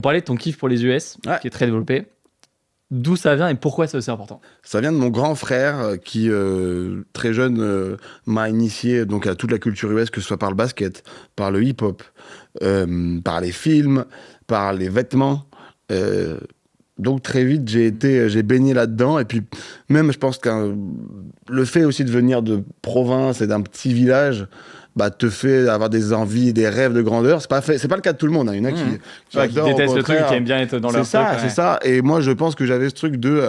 On parlait de ton kiff pour les US, qui est très développé. D'où ça vient et pourquoi c'est aussi important? Ça vient de mon grand frère qui, très jeune, m'a initié donc, à toute la culture US, que ce soit par le basket, par le hip-hop, par les films, par les vêtements. Donc très vite, j'ai baigné là-dedans. Et puis même, je pense que le fait aussi de venir de province et d'un petit village te fait avoir des envies, des rêves de grandeur. C'est pas le cas de tout le monde. Hein. Il y en a qui adorent, détestent le truc, qui aiment bien être dans leur truc. C'est ça. Et moi, je pense que j'avais ce truc de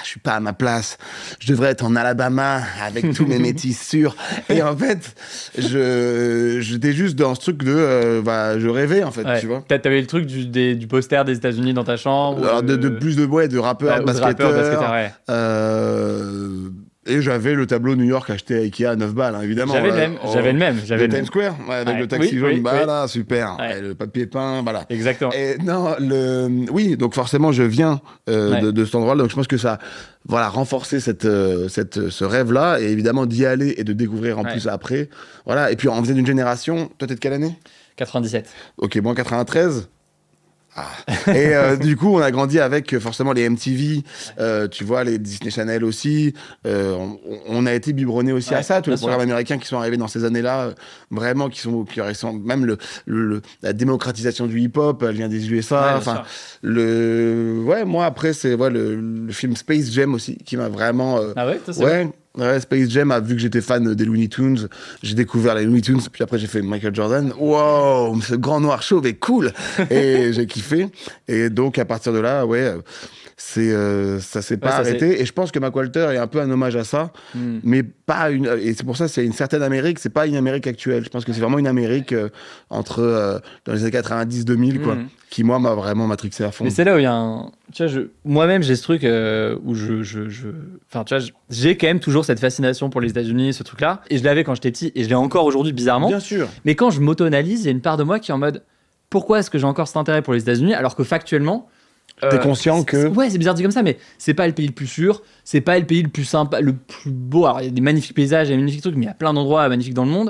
je suis pas à ma place. Je devrais être en Alabama avec tous mes métis sûrs. Et en fait, j'étais juste dans ce truc de je rêvais en fait. Tu vois. T'avais le truc du poster des États-Unis dans ta chambre. Alors, de rappeurs, basketteurs. Et j'avais le tableau New York acheté à Ikea à 9 balles, hein, évidemment. J'avais le même. Times Square, avec le taxi jaune, là, super. Ouais. Et le papier peint, voilà. Exactement. Et non, oui, donc forcément, je viens de cet endroit-là. Donc je pense que ça a renforcé ce rêve-là. Et évidemment, d'y aller et de découvrir en plus après. Voilà. Et puis, on faisait d'une génération. Toi, t'es de quelle année? 97. Ok, moi, 93. Et du coup, on a grandi avec forcément les MTV, tu vois, les Disney Channel aussi. On a été biberonné aussi à ça, tous les programmes américains qui sont arrivés dans ces années-là, vraiment qui sont même la démocratisation du hip-hop, elle vient des USA. Enfin, moi après c'est le film Space Jam aussi qui m'a vraiment. Ouais, Space Jam, vu que j'étais fan des Looney Tunes, j'ai découvert les Looney Tunes, puis après j'ai fait Michael Jordan. Wow, ce grand noir chauve est cool. Et j'ai kiffé. Et donc à partir de là, ça s'est pas arrêté. Et je pense que Mac Walter est un peu un hommage à ça, mais pas une. Et c'est pour ça c'est une certaine Amérique. C'est pas une Amérique actuelle. Je pense que c'est vraiment une Amérique entre dans les années 90-2000 quoi, qui moi m'a vraiment matrixé à fond. Mais c'est là où il y a un. Tu vois, moi-même j'ai ce truc où enfin tu vois, j'ai quand même toujours cette fascination pour les États-Unis, ce truc-là. Et je l'avais quand j'étais petit et je l'ai encore aujourd'hui bizarrement. Bien sûr. Mais quand je m'auto-analyse, il y a une part de moi qui est en mode pourquoi est-ce que j'ai encore cet intérêt pour les États-Unis alors que factuellement. T'es conscient que... Ouais, c'est bizarre dit comme ça, mais c'est pas le pays le plus sûr, c'est pas le pays le plus sympa, le plus beau. Alors, il y a des magnifiques paysages, il y a des magnifiques trucs, mais il y a plein d'endroits magnifiques dans le monde.